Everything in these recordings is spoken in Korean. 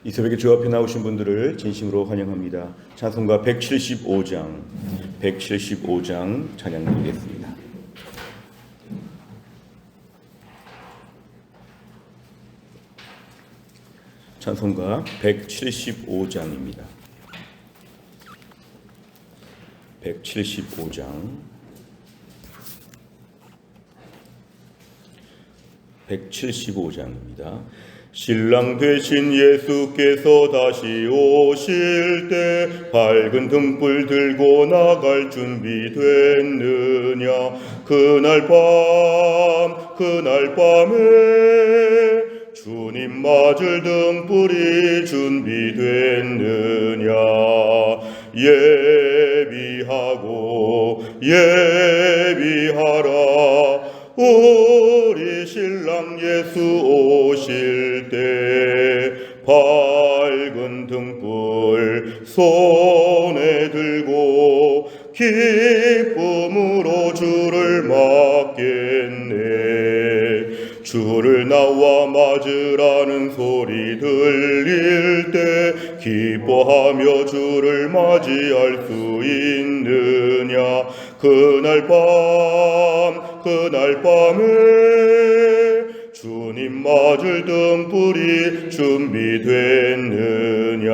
이 새벽에 주 앞에 나오신 분들을 진심으로 환영합니다. 찬송가 175장 찬양 드리겠습니다. 찬송가 175장입니다. 175장입니다. 신랑 되신 예수께서 다시 오실 때 밝은 등불 들고 나갈 준비 됐느냐. 그날 밤에 주님 맞을 등불이 준비됐느냐. 예비하라. 우리 신랑 예수 오실 때 밝은 등불 손에 들고 기쁨으로 주를 맞겠네. 주를 나와 맞으라는 소리 들릴 때 기뻐하며 주를 맞이할 수 있느냐. 그날 밤에 주님 맞을 등불이 준비됐느냐.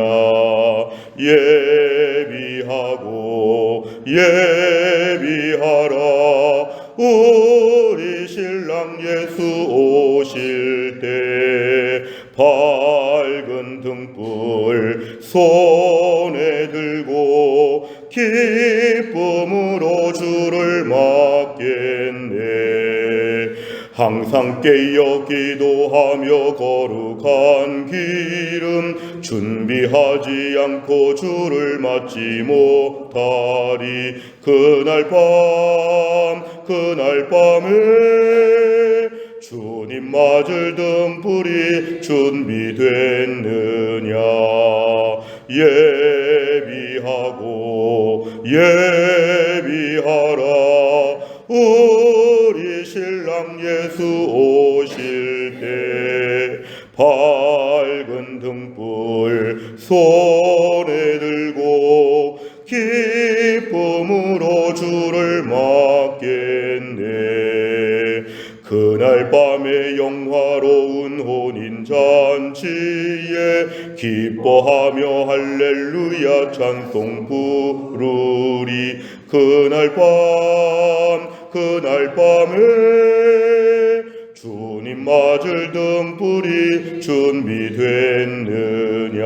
예비하라. 우리 신랑 예수 오실 때 밝은 등불 손에 들고 기쁨으로 주를 맞겠네. 항상 깨어 기도하며 거룩한 기름 준비하지 않고 주를 맞지 못하리. 그날 밤에 주님 맞을 등불이 준비됐느냐. 예비하라. 우리 신랑 예수 오실 때 밝은 등불 손에 들고 기쁨으로 주를 맞겠네. 그날 밤에 영화로운 혼인잔치에 기뻐하며 할렐루야 찬송 부르리. 그날 밤에 주님 맞을 등불이 준비됐느냐.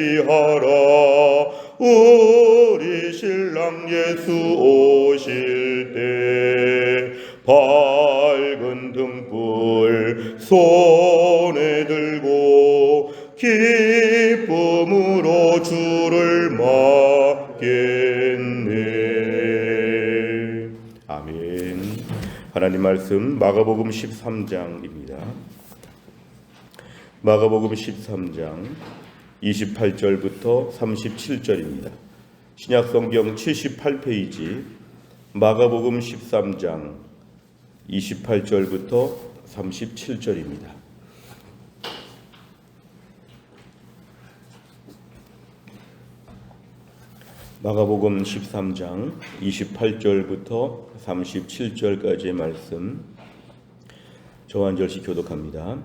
예비하라. 우리 신랑 예수 오실 때 밝은 등불 손에 들고 기쁨으로 주를 맞겠네. 아멘. 하나님 말씀 마가복음 13장입니다. 마가복음 13장 28절부터 37절입니다. 신약성경 78페이지 마가복음 13장 28절부터 37절입니다. 마가복음 13장 28절부터 37절까지의 말씀 저 한 절씩 교독합니다.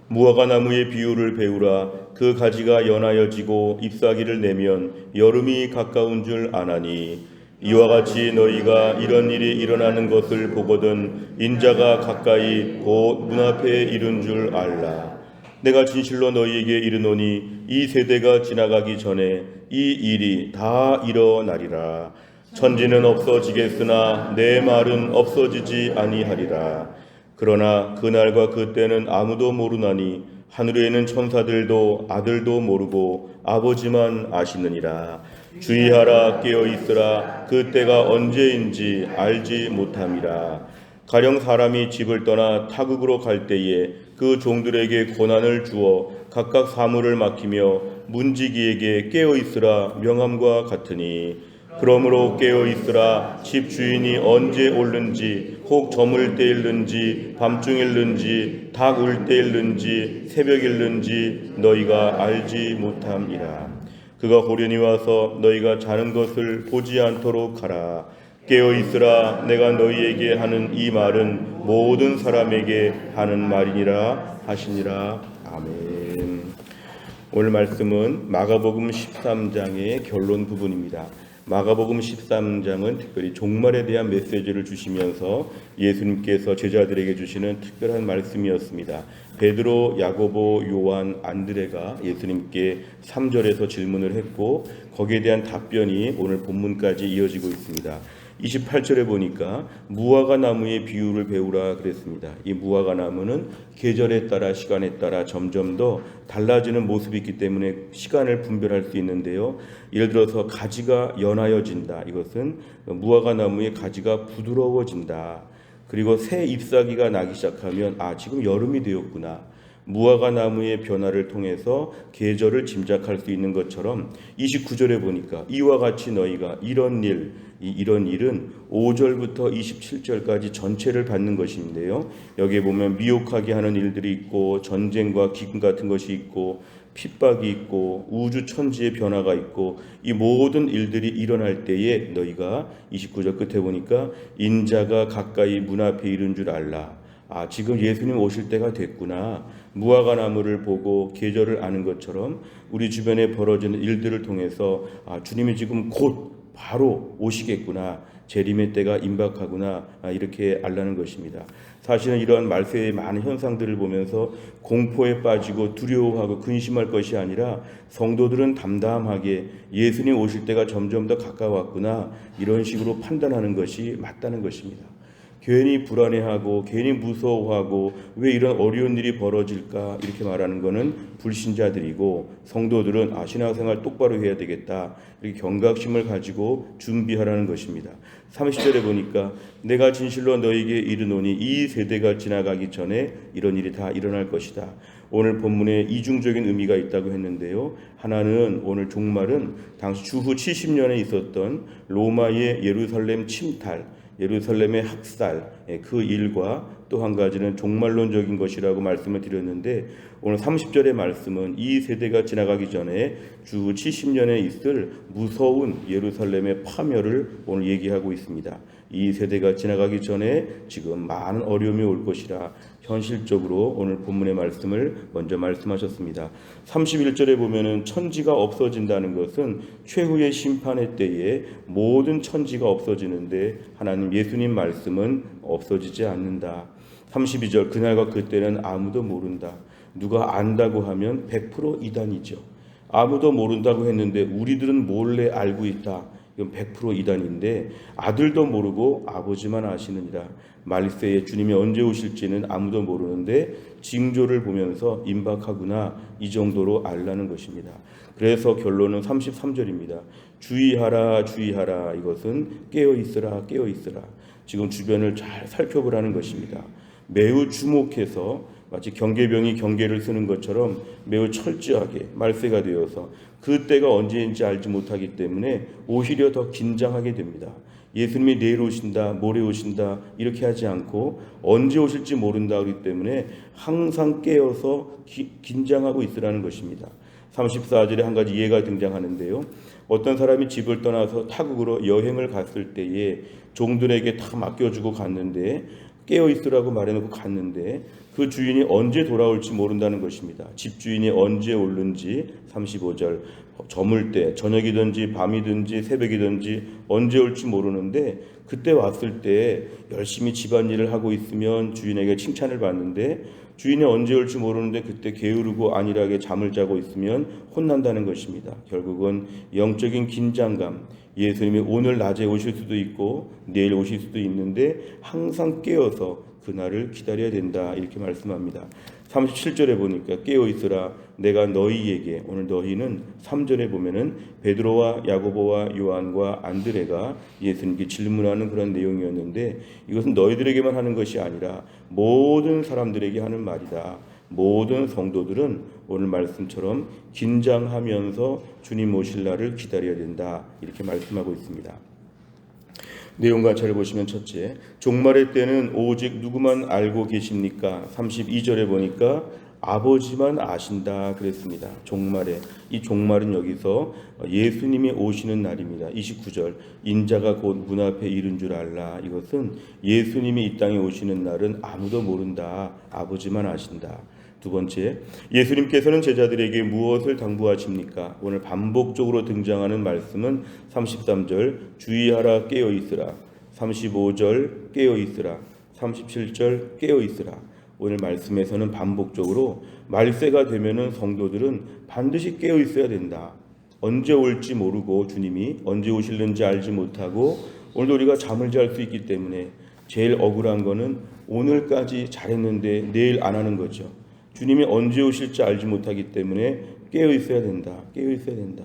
무화과 나무의 비유를 배우라. 그 가지가 연하여지고 잎사귀를 내면 여름이 가까운 줄 아나니 이와 같이 너희가 이런 일이 일어나는 것을 보거든 인자가 가까이 곧 눈앞에 이른 줄 알라. 내가 진실로 너희에게 이르노니 이 세대가 지나가기 전에 이 일이 다 일어나리라. 천지는 없어지겠으나 내 말은 없어지지 아니하리라. 그러나 그날과 그때는 아무도 모르나니 하늘에 있는 천사들도 아들도 모르고 아버지만 아시느니라. 주의하라. 깨어있으라. 그때가 언제인지 알지 못함이라. 가령 사람이 집을 떠나 타국으로 갈 때에 그 종들에게 고난을 주어 각각 사물을 맡기며 문지기에게 깨어있으라 명함과 같으니 그러므로 깨어있으라. 집 주인이 언제 오는지 혹 저물 때일는지 밤중일는지 닭 울 때일는지 새벽일는지 너희가 알지 못함이라. 그가 호련히 와서 너희가 자는 것을 보지 않도록 하라. 깨어 있으라. 내가 너희에게 하는 이 말은 모든 사람에게 하는 말이니라 하시니라. 아멘. 오늘 말씀은 마가복음 13장의 결론 부분입니다. 마가복음 13장은 특별히 종말에 대한 메시지를 주시면서 예수님께서 제자들에게 주시는 특별한 말씀이었습니다. 베드로, 야고보, 요한, 안드레가 예수님께 3절에서 질문을 했고 거기에 대한 답변이 오늘 본문까지 이어지고 있습니다. 28절에 보니까 무화과 나무의 비유를 배우라 그랬습니다. 이 무화과 나무는 계절에 따라 시간에 따라 점점 더 달라지는 모습이 있기 때문에 시간을 분별할 수 있는데요. 예를 들어서 가지가 연하여진다. 이것은 무화과 나무의 가지가 부드러워진다. 그리고 새 잎사귀가 나기 시작하면 지금 여름이 되었구나. 무화과 나무의 변화를 통해서 계절을 짐작할 수 있는 것처럼 29절에 보니까 이와 같이 너희가 이런 일은 5절부터 27절까지 전체를 받는 것인데요. 여기에 보면 미혹하게 하는 일들이 있고 전쟁과 기근 같은 것이 있고 핍박이 있고 우주 천지의 변화가 있고 이 모든 일들이 일어날 때에 너희가 29절 끝에 보니까 인자가 가까이 문 앞에 이른 줄 알라. 지금 예수님 오실 때가 됐구나. 무화과 나무를 보고 계절을 아는 것처럼 우리 주변에 벌어지는 일들을 통해서 주님이 지금 곧 바로 오시겠구나. 재림의 때가 임박하구나. 이렇게 알라는 것입니다. 사실은 이러한 말세의 많은 현상들을 보면서 공포에 빠지고 두려워하고 근심할 것이 아니라 성도들은 담담하게 예수님 오실 때가 점점 더 가까웠구나. 이런 식으로 판단하는 것이 맞다는 것입니다. 괜히 불안해하고 괜히 무서워하고 왜 이런 어려운 일이 벌어질까 이렇게 말하는 것은 불신자들이고 성도들은 신앙생활 똑바로 해야 되겠다 이렇게 경각심을 가지고 준비하라는 것입니다. 30절에 보니까 내가 진실로 너희에게 이르노니 이 세대가 지나가기 전에 이런 일이 다 일어날 것이다. 오늘 본문에 이중적인 의미가 있다고 했는데요. 하나는 오늘 종말은 당시 주후 70년에 있었던 로마의 예루살렘 침탈, 예루살렘의 학살, 그 일과 또 한 가지는 종말론적인 것이라고 말씀을 드렸는데 오늘 30절의 말씀은 이 세대가 지나가기 전에 주 70년에 있을 무서운 예루살렘의 파멸을 오늘 얘기하고 있습니다. 이 세대가 지나가기 전에 지금 많은 어려움이 올 것이라 현실적으로 오늘 본문의 말씀을 먼저 말씀하셨습니다. 31절에 보면은 천지가 없어진다는 것은 최후의 심판의 때에 모든 천지가 없어지는데 하나님 예수님 말씀은 없어지지 않는다. 32절 그날과 그때는 아무도 모른다. 누가 안다고 하면 100% 이단이죠. 아무도 모른다고 했는데 우리들은 몰래 알고 있다. 이건 100% 이단인데 아들도 모르고 아버지만 아시느니라. 말세에 주님이 언제 오실지는 아무도 모르는데 징조를 보면서 임박하구나 이 정도로 알라는 것입니다. 그래서 결론은 33절입니다. 주의하라 주의하라. 이것은 깨어있으라 깨어있으라. 지금 주변을 잘 살펴보라는 것입니다. 매우 주목해서 마치 경계병이 경계를 쓰는 것처럼 매우 철저하게 말세가 되어서 그때가 언제인지 알지 못하기 때문에 오히려 더 긴장하게 됩니다. 예수님이 내일 오신다, 모레 오신다 이렇게 하지 않고 언제 오실지 모른다 그렇기 때문에 항상 깨어서 긴장하고 있으라는 것입니다. 34절에 한 가지 예가 등장하는데요. 어떤 사람이 집을 떠나서 타국으로 여행을 갔을 때에 종들에게 다 맡겨주고 갔는데 깨어있으라고 말해놓고 갔는데 그 주인이 언제 돌아올지 모른다는 것입니다. 집주인이 언제 오는지 35절 저물 때 저녁이든지 밤이든지 새벽이든지 언제 올지 모르는데 그때 왔을 때 열심히 집안일을 하고 있으면 주인에게 칭찬을 받는데 주인이 언제 올지 모르는데 그때 게으르고 안일하게 잠을 자고 있으면 혼난다는 것입니다. 결국은 영적인 긴장감, 예수님이 오늘 낮에 오실 수도 있고 내일 오실 수도 있는데 항상 깨어서 그날을 기다려야 된다 이렇게 말씀합니다. 37절에 보니까 깨어있으라 내가 너희에게, 오늘 너희는 3절에 보면은 베드로와 야고보와 요한과 안드레가 예수님께 질문하는 그런 내용이었는데 이것은 너희들에게만 하는 것이 아니라 모든 사람들에게 하는 말이다. 모든 성도들은 오늘 말씀처럼 긴장하면서 주님 오실 날을 기다려야 된다 이렇게 말씀하고 있습니다. 내용 관찰을 보시면 첫째, 종말의 때는 오직 누구만 알고 계십니까? 32절에 보니까 아버지만 아신다 그랬습니다. 종말에, 이 종말은 여기서 예수님이 오시는 날입니다. 29절, 인자가 곧 문 앞에 이른 줄 알라. 이것은 예수님이 이 땅에 오시는 날은 아무도 모른다. 아버지만 아신다. 두 번째, 예수님께서는 제자들에게 무엇을 당부하십니까? 오늘 반복적으로 등장하는 말씀은 33절 주의하라 깨어있으라, 35절 깨어있으라, 37절 깨어있으라. 오늘 말씀에서는 반복적으로 말세가 되면은 성도들은 반드시 깨어있어야 된다. 언제 올지 모르고 주님이 언제 오실는지 알지 못하고 오늘도 우리가 잠을 잘 수 있기 때문에 제일 억울한 거는 오늘까지 잘했는데 내일 안 하는 거죠. 주님이 언제 오실지 알지 못하기 때문에 깨어 있어야 된다. 깨어 있어야 된다.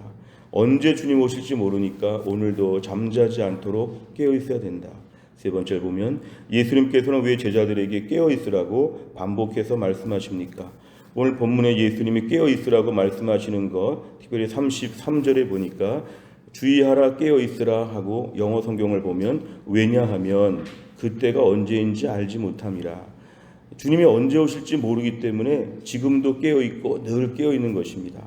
언제 주님 오실지 모르니까 오늘도 잠자지 않도록 깨어 있어야 된다. 세 번째를 보면 예수님께서는 왜 제자들에게 깨어 있으라고 반복해서 말씀하십니까? 오늘 본문에 예수님이 깨어 있으라고 말씀하시는 것, 특별히 33절에 보니까 주의하라 깨어 있으라 하고 영어 성경을 보면 왜냐하면 그때가 언제인지 알지 못함이라. 주님이 언제 오실지 모르기 때문에 지금도 깨어있고 늘 깨어있는 것입니다.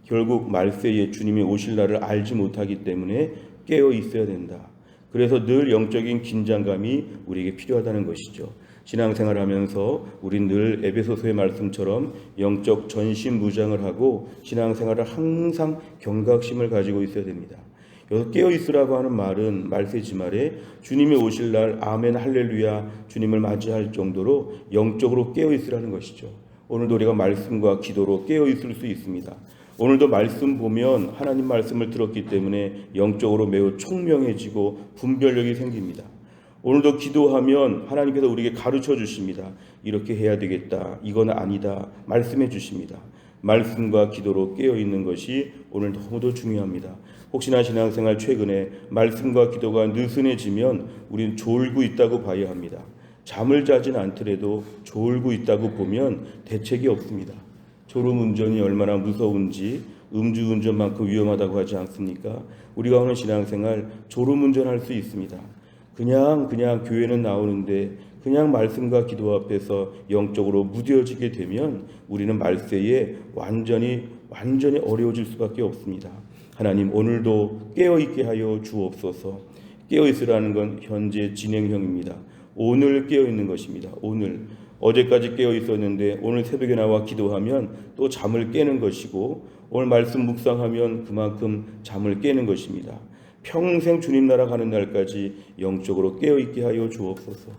결국 말세에 주님이 오실 날을 알지 못하기 때문에 깨어있어야 된다. 그래서 늘 영적인 긴장감이 우리에게 필요하다는 것이죠. 신앙생활하면서 우린 늘 에베소서의 말씀처럼 영적 전신무장을 하고 신앙생활을 항상 경각심을 가지고 있어야 됩니다. 여기서 깨어있으라고 하는 말은 말세지 말에 주님이 오실 날 아멘 할렐루야 주님을 맞이할 정도로 영적으로 깨어있으라는 것이죠. 오늘도 우리가 말씀과 기도로 깨어있을 수 있습니다. 오늘도 말씀 보면 하나님 말씀을 들었기 때문에 영적으로 매우 총명해지고 분별력이 생깁니다. 오늘도 기도하면 하나님께서 우리에게 가르쳐 주십니다. 이렇게 해야 되겠다. 이건 아니다. 말씀해 주십니다. 말씀과 기도로 깨어있는 것이 오늘 너무도 중요합니다. 혹시나 신앙생활 최근에 말씀과 기도가 느슨해지면 우리는 졸고 있다고 봐야 합니다. 잠을 자진 않더라도 졸고 있다고 보면 대책이 없습니다. 졸음운전이 얼마나 무서운지 음주운전만큼 위험하다고 하지 않습니까? 우리가 오늘 신앙생활 졸음운전할 수 있습니다. 그냥 교회는 나오는데 그냥 말씀과 기도 앞에서 영적으로 무뎌지게 되면 우리는 말세에 완전히 어려워질 수밖에 없습니다. 하나님 오늘도 깨어있게 하여 주옵소서. 깨어있으라는 건 현재 진행형입니다. 오늘 깨어있는 것입니다. 오늘 어제까지 깨어있었는데 오늘 새벽에 나와 기도하면 또 잠을 깨는 것이고 오늘 말씀 묵상하면 그만큼 잠을 깨는 것입니다. 평생 주님 나라 가는 날까지 영적으로 깨어있게 하여 주옵소서.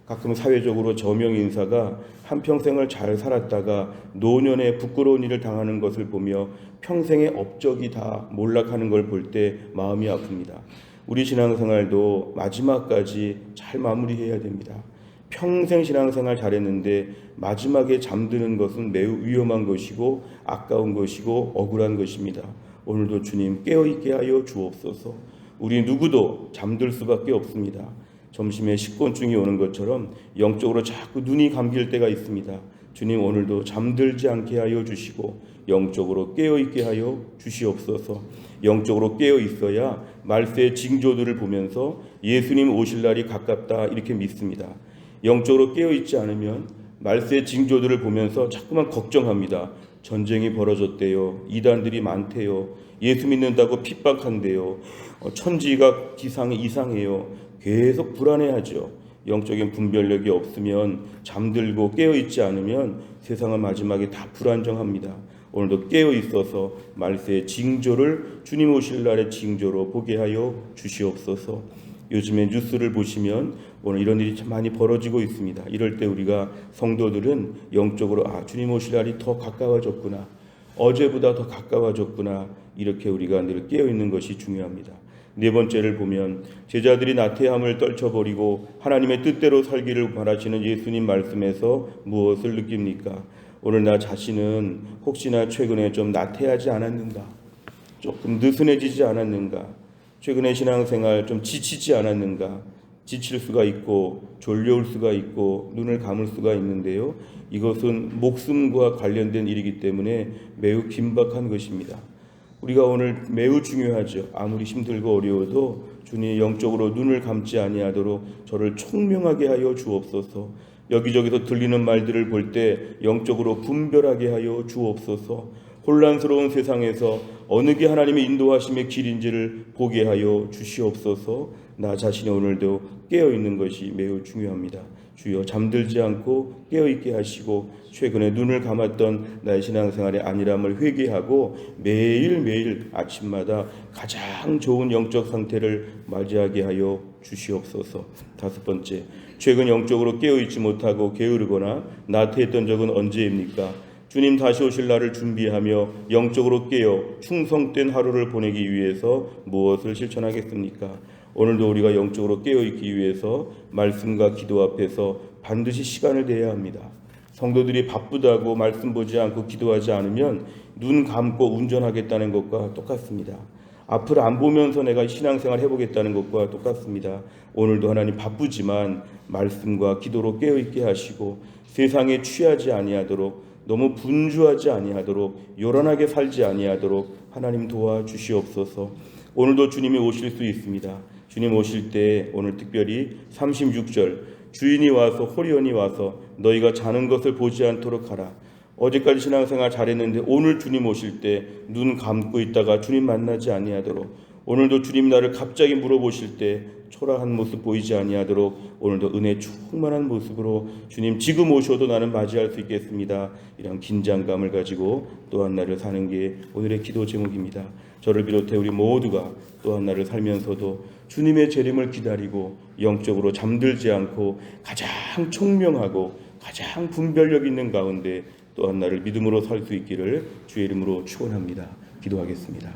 가끔 사회적으로 저명 인사가 한평생을 잘 살았다가 노년에 부끄러운 일을 당하는 것을 보며 평생의 업적이 다 몰락하는 걸 볼 때 마음이 아픕니다. 우리 신앙생활도 마지막까지 잘 마무리해야 됩니다. 평생 신앙생활 잘했는데 마지막에 잠드는 것은 매우 위험한 것이고 아까운 것이고 억울한 것입니다. 오늘도 주님 깨어있게 하여 주옵소서. 우리 누구도 잠들 수밖에 없습니다. 점심에 식곤증이 오는 것처럼 영적으로 자꾸 눈이 감길 때가 있습니다. 주님 오늘도 잠들지 않게 하여 주시고 영적으로 깨어있게 하여 주시옵소서. 영적으로 깨어있어야 말세의 징조들을 보면서 예수님 오실 날이 가깝다 이렇게 믿습니다. 영적으로 깨어있지 않으면 말세의 징조들을 보면서 자꾸만 걱정합니다. 전쟁이 벌어졌대요. 이단들이 많대요. 예수 믿는다고 핍박한대요. 천지가 기상이 이상해요. 계속 불안해하죠. 영적인 분별력이 없으면 잠들고 깨어있지 않으면 세상은 마지막에 다 불안정합니다. 오늘도 깨어있어서 말세의 징조를 주님 오실 날의 징조로 보게 하여 주시옵소서. 요즘에 뉴스를 보시면 오늘 이런 일이 참 많이 벌어지고 있습니다. 이럴 때 우리가 성도들은 영적으로 주님 오실 날이 더 가까워졌구나. 어제보다 더 가까워졌구나. 이렇게 우리가 늘 깨어있는 것이 중요합니다. 네 번째를 보면 제자들이 나태함을 떨쳐버리고 하나님의 뜻대로 살기를 바라시는 예수님 말씀에서 무엇을 느낍니까? 오늘 나 자신은 혹시나 최근에 좀 나태하지 않았는가? 조금 느슨해지지 않았는가? 최근에 신앙생활 좀 지치지 않았는가? 지칠 수가 있고 졸려올 수가 있고 눈을 감을 수가 있는데요. 이것은 목숨과 관련된 일이기 때문에 매우 긴박한 것입니다. 우리가 오늘 매우 중요하죠. 아무리 힘들고 어려워도 주님 영적으로 눈을 감지 아니하도록 저를 총명하게 하여 주옵소서. 여기저기서 들리는 말들을 볼 때 영적으로 분별하게 하여 주옵소서. 혼란스러운 세상에서 어느 게 하나님의 인도하심의 길인지를 보게 하여 주시옵소서. 나 자신이 오늘도 깨어있는 것이 매우 중요합니다. 주여, 잠들지 않고 깨어있게 하시고 최근에 눈을 감았던 나의 신앙생활의 안일함을 회개하고 매일매일 아침마다 가장 좋은 영적 상태를 맞이하게 하여 주시옵소서. 다섯 번째, 최근 영적으로 깨어있지 못하고 게으르거나 나태했던 적은 언제입니까? 주님 다시 오실 날을 준비하며 영적으로 깨어 충성된 하루를 보내기 위해서 무엇을 실천하겠습니까? 오늘도 우리가 영적으로 깨어있기 위해서 말씀과 기도 앞에서 반드시 시간을 내야 합니다. 성도들이 바쁘다고 말씀 보지 않고 기도하지 않으면 눈 감고 운전하겠다는 것과 똑같습니다. 앞을 안 보면서 내가 신앙생활 해보겠다는 것과 똑같습니다. 오늘도 하나님 바쁘지만 말씀과 기도로 깨어있게 하시고 세상에 취하지 아니하도록, 너무 분주하지 아니하도록, 요란하게 살지 아니하도록 하나님 도와주시옵소서. 오늘도 주님이 오실 수 있습니다. 주님 오실 때 오늘 특별히 36절, 주인이 와서 호리원이 와서 너희가 자는 것을 보지 않도록 하라. 어제까지 신앙생활 잘했는데 오늘 주님 오실 때 눈 감고 있다가 주님 만나지 아니하도록, 오늘도 주님 나를 갑자기 물어보실 때 초라한 모습 보이지 아니하도록 오늘도 은혜 충만한 모습으로 주님 지금 오셔도 나는 맞이할 수 있겠습니다. 이런 긴장감을 가지고 또 한 날을 사는 게 오늘의 기도 제목입니다. 저를 비롯해 우리 모두가 또 한 날을 살면서도 주님의 재림을 기다리고 영적으로 잠들지 않고 가장 총명하고 가장 분별력 있는 가운데 또 한 날을 믿음으로 살 수 있기를 주의 이름으로 축원합니다. 기도하겠습니다.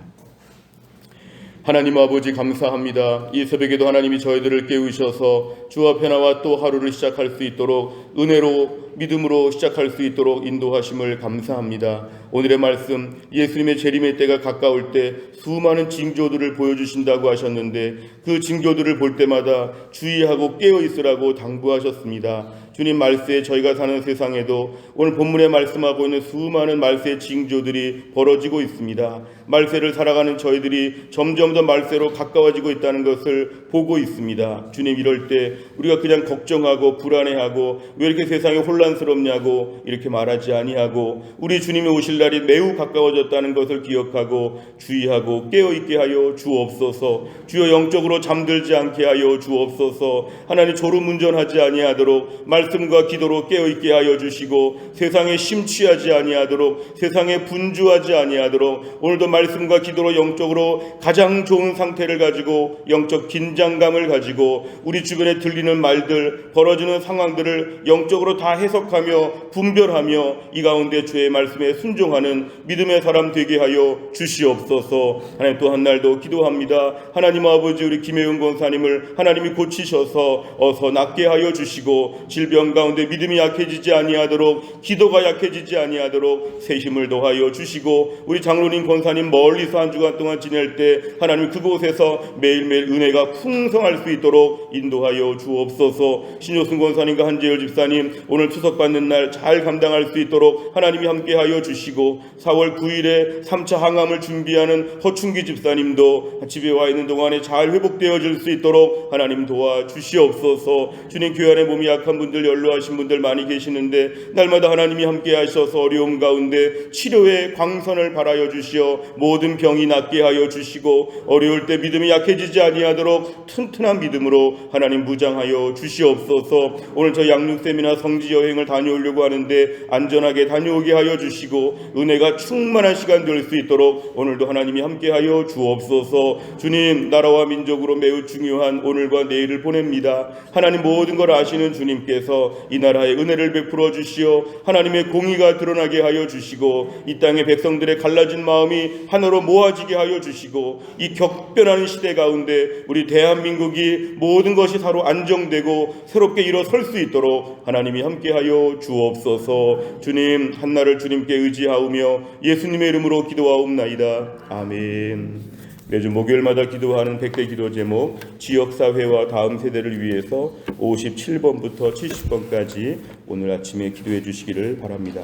하나님 아버지, 감사합니다. 이 새벽에도 하나님이 저희들을 깨우셔서 주 앞에 나와 또 하루를 시작할 수 있도록 은혜로 믿음으로 시작할 수 있도록 인도하심을 감사합니다. 오늘의 말씀, 예수님의 재림의 때가 가까울 때 수많은 징조들을 보여주신다고 하셨는데 그 징조들을 볼 때마다 주의하고 깨어있으라고 당부하셨습니다. 주님 말씀에 저희가 사는 세상에도 오늘 본문에 말씀하고 있는 수많은 말세의 징조들이 벌어지고 있습니다. 말세를 살아가는 저희들이 점점 더 말세로 가까워지고 있다는 것을 보고 있습니다. 주님, 이럴 때 우리가 그냥 걱정하고 불안해하고 왜 이렇게 세상이 혼란스럽냐고 이렇게 말하지 아니하고 우리 주님이 오실 날이 매우 가까워졌다는 것을 기억하고 주의하고 깨어있게 하여 주옵소서. 주여, 영적으로 잠들지 않게 하여 주옵소서. 하나님, 졸음운전하지 아니하도록 말씀과 기도로 깨어있게 하여 주시고 세상에 심취하지 아니하도록, 세상에 분주하지 아니하도록 오늘도 말씀과 기도로 영적으로 가장 좋은 상태를 가지고 영적 긴장감을 가지고 우리 주변에 들리는 말들, 벌어지는 상황들을 영적으로 다 해석하며 분별하며 이 가운데 주의 말씀에 순종하는 믿음의 사람 되게 하여 주시옵소서. 하나님, 또 한 날도 기도합니다. 하나님 아버지, 우리 김혜윤 권사님을 하나님이 고치셔서 어서 낫게 하여 주시고 질병 가운데 믿음이 약해지지 아니하도록, 기도가 약해지지 아니하도록 새 힘을 더하여 주시고 우리 장로님 권사님 멀리서 한 주간 동안 지낼 때 하나님 그곳에서 매일매일 은혜가 풍성할 수 있도록 인도하여 주옵소서. 신효승 권사님과 한재열 집사님 오늘 추석받는 날 잘 감당할 수 있도록 하나님이 함께하여 주시고 4월 9일에 3차 항암을 준비하는 허충기 집사님도 집에 와 있는 동안에 잘 회복되어질 수 있도록 하나님 도와주시옵소서. 주님, 교회 안에 몸이 약한 분들, 연로하신 분들 많이 계시는데 날마다 하나님이 함께 하셔서 어려움 가운데 치료의 광선을 발하여 주시어 모든 병이 낫게 하여 주시고 어려울 때 믿음이 약해지지 아니하도록 튼튼한 믿음으로 하나님 무장하여 주시옵소서. 오늘 저 양육쌤이나 성지 여행을 다녀오려고 하는데 안전하게 다녀오게 하여 주시고 은혜가 충만한 시간 될 수 있도록 오늘도 하나님이 함께 하여 주옵소서. 주님, 나라와 민족으로 매우 중요한 오늘과 내일을 보냅니다. 하나님, 모든 걸 아시는 주님께서 이 나라에 은혜를 베풀어 주시어 하나님의 공의가 드러나게 하여 주시고 이 땅의 백성들의 갈라진 마음이 하나로 모아지게 하여 주시고 이 격변하는 시대 가운데 우리 대한민국이 모든 것이 서로 안정되고 새롭게 일어설 수 있도록 하나님이 함께하여 주옵소서. 주님, 한날을 주님께 의지하오며 예수님의 이름으로 기도하옵나이다. 아멘. 매주 목요일마다 기도하는 100대 기도 제목, 지역사회와 다음 세대를 위해서 57번부터 70번까지 오늘 아침에 기도해 주시기를 바랍니다.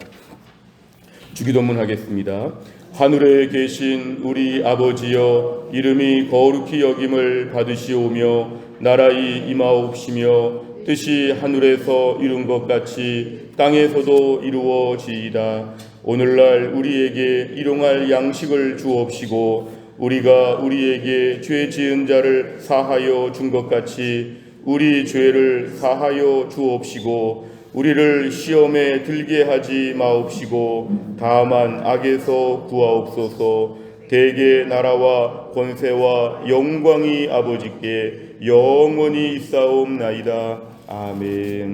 주기도문 하겠습니다. 하늘에 계신 우리 아버지여, 이름이 거룩히 여김을 받으시오며 나라의 임하옵시며 뜻이 하늘에서 이룬 것 같이 땅에서도 이루어지이다. 오늘날 우리에게 일용할 양식을 주옵시고 우리가 우리에게 죄 지은 자를 사하여 준 것 같이 우리 죄를 사하여 주옵시고 우리를 시험에 들게 하지 마옵시고 다만 악에서 구하옵소서. 대개 나라와 권세와 영광이 아버지께 영원히 있사옵나이다. 아멘.